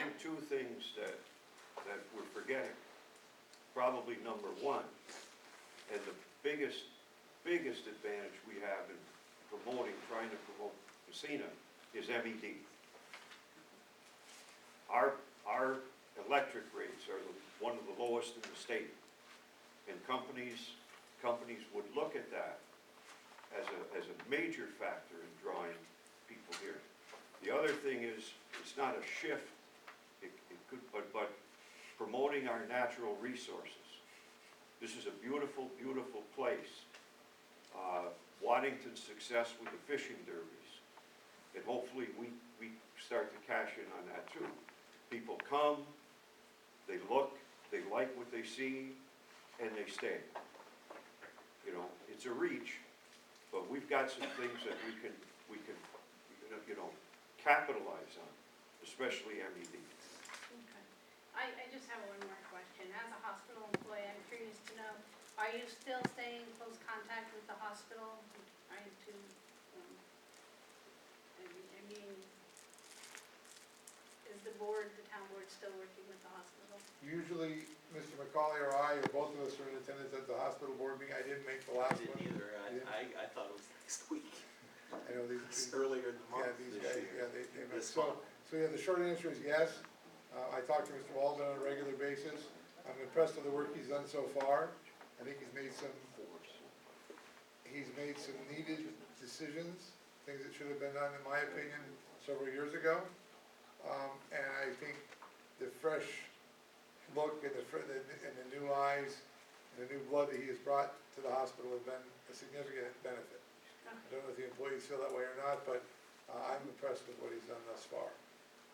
think two things that we're forgetting. Probably number one, and the biggest advantage we have in trying to promote Massena is MED. Our electric rates are one of the lowest in the state. And companies would look at that as a major factor in drawing people here. The other thing is, it's not a shift, it could, but promoting our natural resources. This is a beautiful, beautiful place. Waddington's success with the fishing derbies. And hopefully we start to cash in on that too. People come, they look, they like what they see, and they stay. You know, it's a reach, but we've got some things that we can capitalize on, especially MED. Okay. I just have one more question. As a hospital employee, I'm curious to know, are you still staying in close contact with the hospital? Trying to, I mean, is the town board still working with the hospital? Usually, Mr. McCauley or I, or both of us are in attendance at the hospital board meeting. I didn't make the last one. Didn't either. You didn't? I thought it was next week. I know these, It's earlier in the yeah, month these this guys, year. yeah, they met. This So month. yeah, the short answer is yes. I talk to Mr. Walden on a regular basis. I'm impressed with the work he's done so far. I think he's made some needed decisions, things that should have been done, in my opinion, several years ago. And I think the fresh look and the new eyes and the new blood that he has brought to the hospital has been a significant benefit. I don't know if the employees feel that way or not, but I'm impressed with what he's done thus far.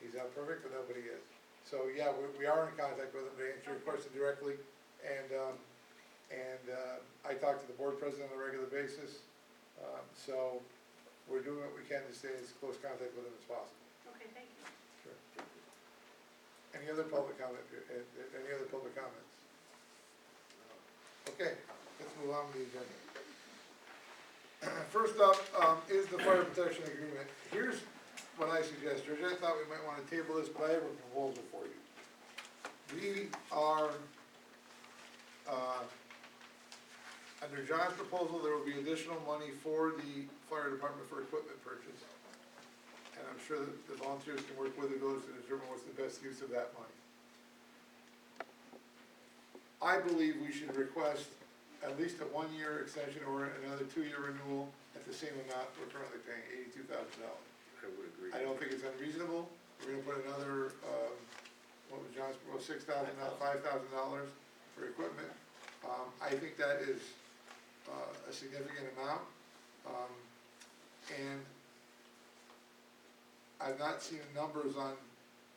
He's not perfect, but nobody is. So yeah, we are in contact with him to answer your question directly, and I talk to the board president on a regular basis. So we're doing what we can to stay in as close contact with him as possible. Okay, thank you. Sure. Any other public comment? Any other public comments? Okay, let's move on to the agenda. First up is the fire protection agreement. Here's what I suggest, George. I thought we might want to table this, but I have a proposal for you. We are, under John's proposal, there will be additional money for the fire department for equipment purchase. And I'm sure that the volunteers can work with the village to determine what's the best use of that money. I believe we should request at least a 1-year extension or another 2-year renewal at the same amount we're currently paying, $82,000. I would agree. I don't think it's unreasonable. We're gonna put another, what was John's proposal, $6,000, $5,000 for equipment. I think that is a significant amount. And I've not seen numbers on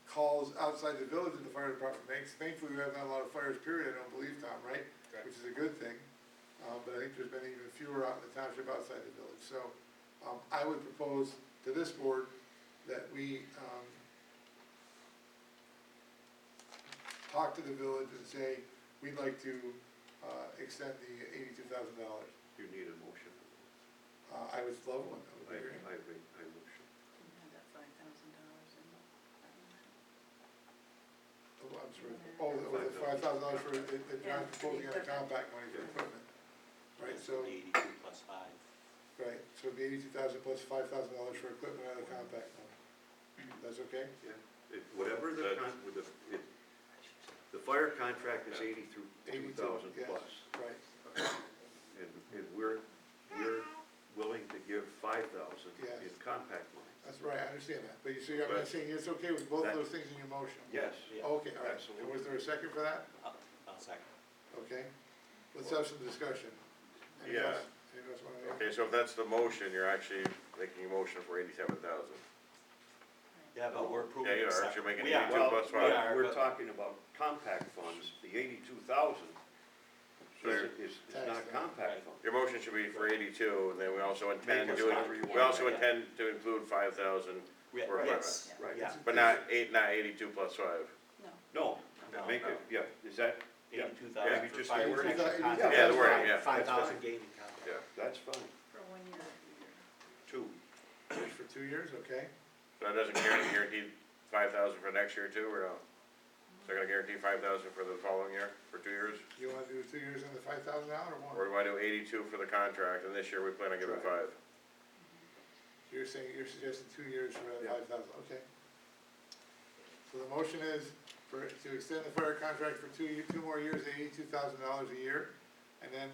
calls outside the village that the fire department makes. Thankfully, we haven't had a lot of fires, period, I don't believe, Tom, right? Correct. Which is a good thing. But I think there's been even fewer out in the township outside the village. So I would propose to this board that we talk to the village and say, we'd like to extend the $82,000. You need a motion. I would love one, that would be great. I motion. Had that $5,000 in the. Oh, I'm sorry. Oh, the $5,000 for, that John's proposing on the compact money for equipment. Right, so, 82 plus 5. right, so it'd be $82,000 plus $5,000 for equipment out of the compact money. That's okay? Yeah. Whatever the fire contract is 82,000 yes. plus. Right. And we're willing to give 5,000 Yes. in compact money. That's right, I understand that. But you see, I'm not saying it's okay with both of those things in your motion. Yes. Yeah. Okay, all right. Absolutely. And was there a second for that? I'll second. Okay. Let's have some discussion. Anyone Yeah. else? Anyone else wanna make? Okay, so if that's the motion, you're actually making a motion for 87,000. Yeah, but we're approving. Yeah, you it are, separate. you're making We are. 82 plus We 5. are, We're but- talking about compact funds, the 82,000 So is not compact funds. Your motion should be for 82, and then we also intend Make to, it whatever you we want. also intend to include 5,000, Yeah, Or yes, Right. yeah. but not 82 plus 5. No. No, make it, yeah, is that, yeah, 82,000 maybe for just five the years. wording. Yeah, Yeah, the wording, yeah. 5,000 gaming compact. Yeah. That's fine, For 1 year. 2. Just for 2 years, okay? So that doesn't guarantee 5,000 for next year too, or no? So they're gonna guarantee 5,000 for the following year, for 2 years? You wanna do 2 years on the $5,000 or one? Or do I do 82 for the contract, and this year we plan on giving 5? You're saying, you're suggesting 2 years for Yeah. 5,000, okay. So the motion is to extend the fire contract for 2 more years, $82,000 a year, and then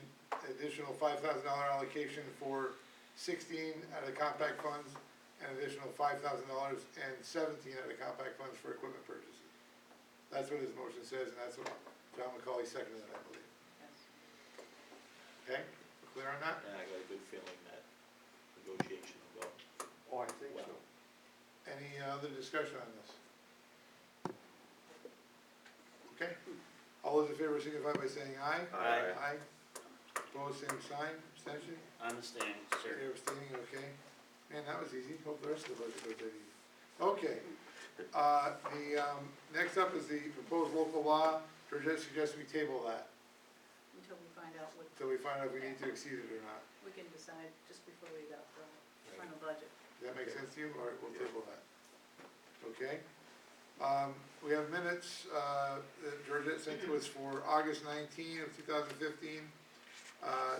additional $5,000 allocation for 16 out of the compact funds, and additional $5,000 and 17 out of the compact funds for equipment purchases. That's what his motion says, and that's what John McCauley seconded, I believe. Yes. Okay, we're clear on that? And I got a good feeling that negotiation will go. Oh, I think so. Any other discussion on this? Okay, all those in favor signify by saying aye. Aye. Aye. Opposed, same sign, abstention? I'm staying, sir. You're abstaining, okay. Man, that was easy, hope the rest of the budget was that easy. Okay, next up is the proposed local law. Georgette suggests we table that, Until we find out what, until we find out if we need to exceed it or not. we can decide just before we adopt the final budget. Does that make sense to you? All right, we'll table that. Okay? We have minutes, that Georgette sent to us for August 19 of 2015,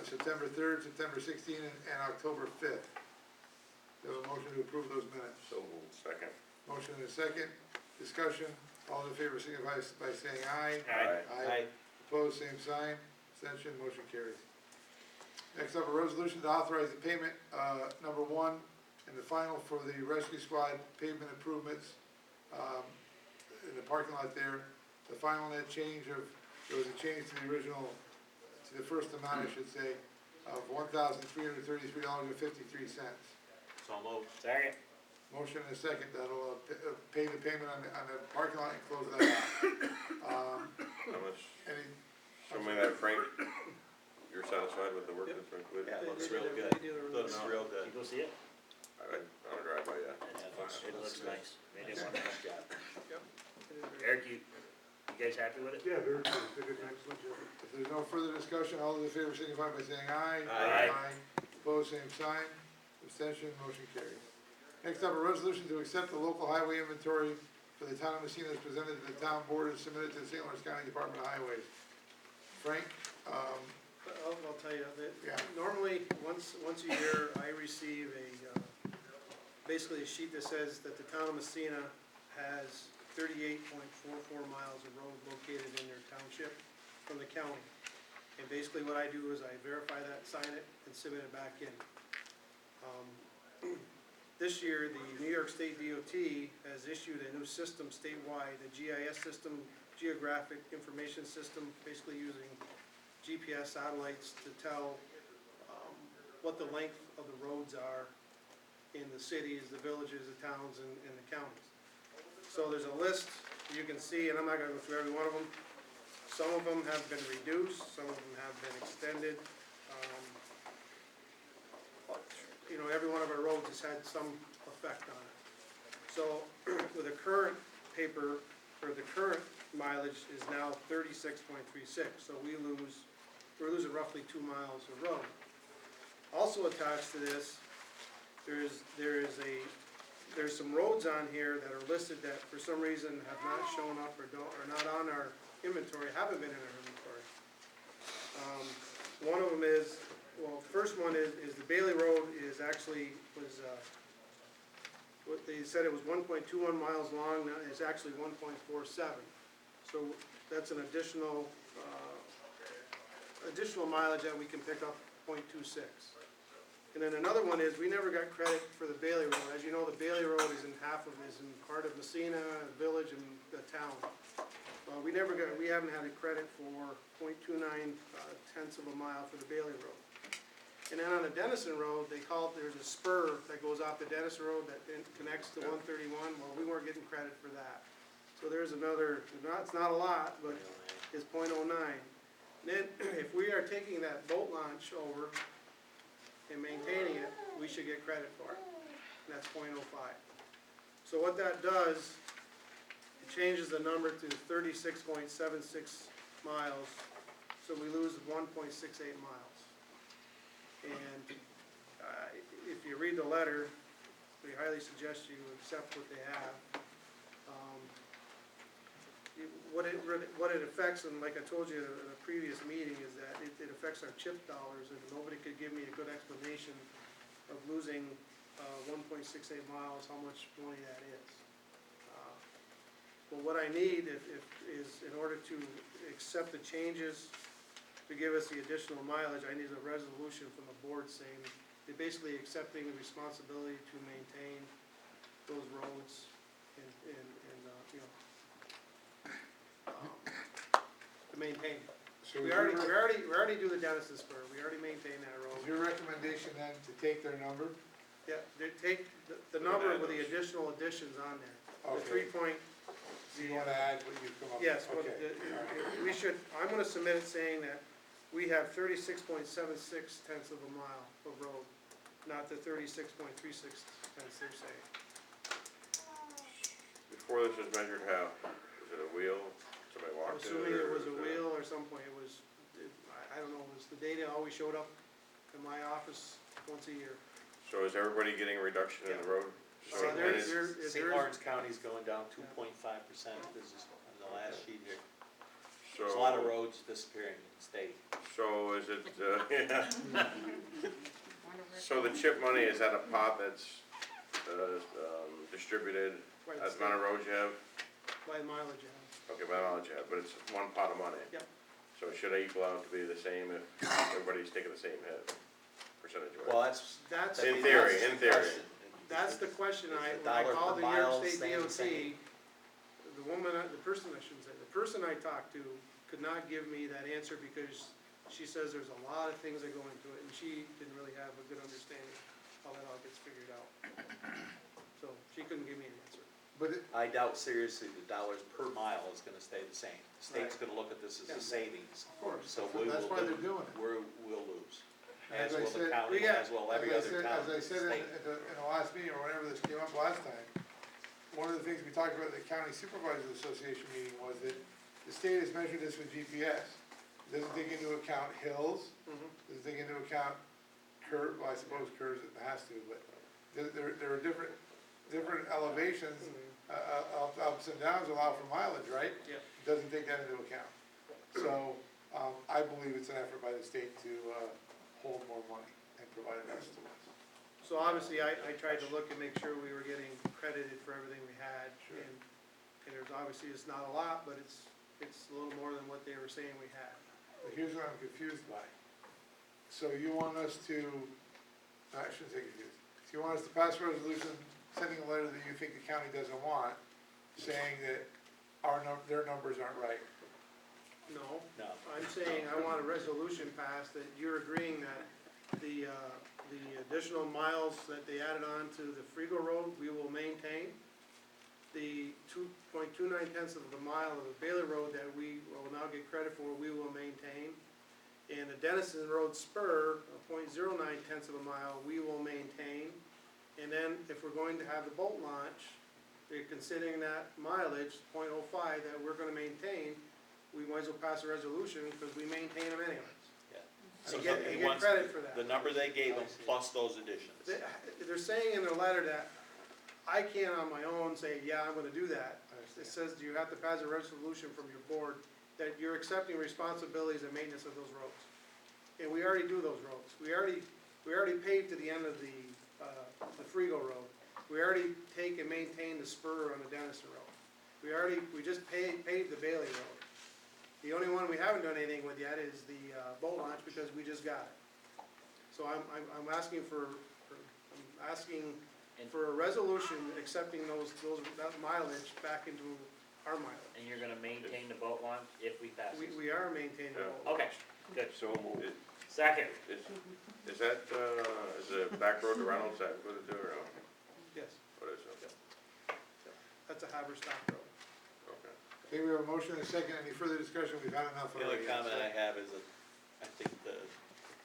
September 3rd, September 16, and October 5th. Do you have a motion to approve those minutes? So moved. Second. Motion and a second, discussion, all in favor signify by saying aye. Aye. Opposed, same sign, abstention, motion carries. Next up, a resolution to authorize the payment, number 1, and the final for the rescue squad pavement improvements, in the parking lot there. The final net change of, there was a change to the original, to the first amount, I should say, of $1,333.53. So moved. Second. Motion and a second, that'll pay the payment on the parking lot and close that out. How much, Any, show me that, Frank, you're satisfied with the work that's been included? Yeah, it looks They real did good. they did a really Looks good real You good. go see it? I'll drive by, yeah. It looks nice. They did one nice job. job. They did a very- Eric, you guys happy with it? Yeah, very good, they did an excellent job. if there's no further discussion, all those in favor signify by saying aye. Aye. Opposed, same sign, abstention, motion carries. Next up, a resolution to accept the local highway inventory for the town of Massena as presented to the town board and submitted to the St. Lawrence County Department of Highways. Frank, I'll tell you, Yeah. that normally, once a year, I receive basically a sheet that says that the town of Massena has 38.44 miles of road located in their township from the county. And basically what I do is I verify that, sign it, and submit it back in. This year, the New York State DOT has issued a new system statewide, the GIS system, Geographic Information System, basically using GPS satellites to tell what the length of the roads are in the cities, the villages, the towns, and the counties. So there's a list you can see, and I'm not gonna go through every one of them. Some of them have been reduced, some of them have been extended. You know, every one of our roads has had some effect on it. So with the current paper, or the current mileage is now 36.36, so we're losing roughly 2 miles of road. Also attached to this, there's some roads on here that are listed that for some reason have not shown up or are not on our inventory, haven't been in our inventory. One of them is, well, first one is the Bailey Road is actually, what they said it was 1.21 miles long, now it's actually 1.47. So that's an additional mileage that we can pick up, 0.26. And then another one is, we never got credit for the Bailey Road. As you know, the Bailey Road is in part of Massena, village, and the town. We haven't had a credit for 0.29 tenths of a mile for the Bailey Road. And then on the Dennison Road, there's a spur that goes off the Dennison Road that connects to 131, well, we weren't getting credit for that. So there's another, it's not a lot, but it's 0.09. Then, if we are taking that boat launch over and maintaining it, we should get credit for it, and that's 0.05. So what that does, it changes the number to 36.76 miles, so we lose 1.68 miles. And if you read the letter, we highly suggest you accept what they have. what it affects, and like I told you in a previous meeting, is that it affects our chip dollars, and nobody could give me a good explanation of losing, 1.68 miles, how much money that is. But what I need is, in order to accept the changes, to give us the additional mileage, I need a resolution from the board saying, they're basically accepting the responsibility to maintain those roads and, you know, to maintain. So We is already do the Dennison spur, we already maintain that road. your recommendation then to take their number? Yeah, they take the number with the additional additions on there. The Okay. 3 point. So you wanna add what you've come up with? Yes, but Okay, all right. we should, I'm gonna submit it saying that we have 36.76 tenths of a mile of road, not the 36.36 tenths they're saying. Before this was measured how? Was it a wheel? Somebody I'm walked it? assuming it or was a wheel or some point, I don't know, it was the data always showed up in my office once a year. So is everybody getting a reduction in the road? So St. when is- St. Lawrence County's going down 2.5%, this is on the last sheet here. There's a lot of roads disappearing in the state. So is it, yeah. So the chip money, is that a pot that's, distributed By the as the amount of roads you have? By mileage, yeah. Okay, by knowledge you have, but it's one pot of money? Yep. So it should equal out to be the same if everybody's taking the same hit, percentage-wise? Well, that's. That's, In theory, that's in the theory. question. that's the question Is when the I dollar called per the New York mile State staying the DOT, same? the person I talked to could not give me that answer because she says there's a lot of things that go into it, and she didn't really have a good understanding how that all gets figured out. So she couldn't give me an answer. But I doubt seriously the dollars per mile is gonna stay the same. The state's gonna look at this as a savings, Of course. so we will that's why they're lose, doing it. we'll lose. As As I will the said- county, We got- as will every other town As I in the said state. in the last meeting, or whenever this came up last time, one of the things we talked about at the County Supervisors Association meeting was that the state has measured this with GPS. It doesn't take into account hills, doesn't take into account well, I suppose curves it has to, but there are different elevations, ups and downs allow for mileage, right? Yep. It doesn't take that into account. So, I believe it's an effort by the state to, hold more money and provide it us to us. So obviously, I tried to look and make sure we were getting credited for everything we had. Sure. And there's obviously, it's not a lot, but it's a little more than what they were saying we had. But here's what I'm confused by. So you want us to, I shouldn't say confused, so you want us to pass a resolution, sending a letter that you think the county doesn't want, saying that their numbers aren't right? No, No, I'm saying I want a resolution passed that you're agreeing that the additional miles that they added on to the Frigo Road, we will maintain. The 2.29 tenths of a mile of the Bailey Road that we will now get credit for, we will maintain. And the Dennison Road spur, 0.09 tenths of a mile, we will maintain. And then if we're going to have the boat launch, we're considering that mileage, 0.05, that we're gonna maintain, we might as well pass a resolution, because we maintain them anyways. yeah. So So you he get wants credit for that. the number they gave him plus those additions. They're saying in their letter that I can't on my own say, yeah, I'm gonna do that. It says you have to pass a resolution from your board that you're accepting responsibilities and maintenance of those roads. And we already do those roads. We already paved to the end of the Frigo Road. We already take and maintain the spur on the Dennison Road. We just paved the Bailey Road. The only one we haven't done anything with yet is the boat launch, because we just got it. So I'm asking for a resolution accepting that mileage back into our mileage. And you're gonna maintain the boat launch if we pass this? We are maintaining the boat launch. Okay, good. So Second. is that, is the back road to Reynolds, that what it do or no? Yes, What is it? that's a Haverstock Road. Okay. Okay, we have a motion and a second. Any further discussion? We've had enough The already. only comment I have is that I think the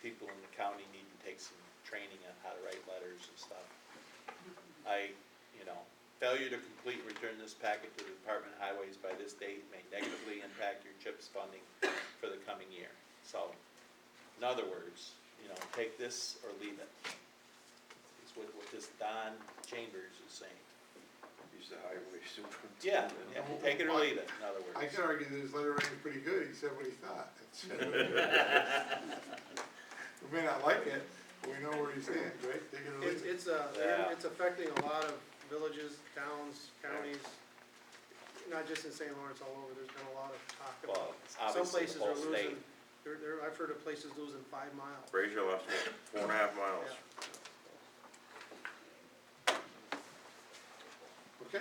people in the county need to take some training on how to write letters and stuff. Failure to complete and return this packet to the Department of Highways by this date may negatively impact your CHIPS funding for the coming year. So, in other words, take this or leave it. It's what this Don Chambers is saying. You he's the highway superintendent. Yeah, yeah, take it or leave it, in other words. I could argue that his letter writing's pretty good, he said what he thought. We may not like it, but we know where he stands, right? Take it or leave it. Yeah. It's affecting a lot of villages, towns, counties, not just in St. Lawrence, all over, there's been a lot of talk about. Well, it's Some obviously places the are whole losing, state. I've heard of places losing 5 miles. Fraser lost 4.5 miles. Yeah.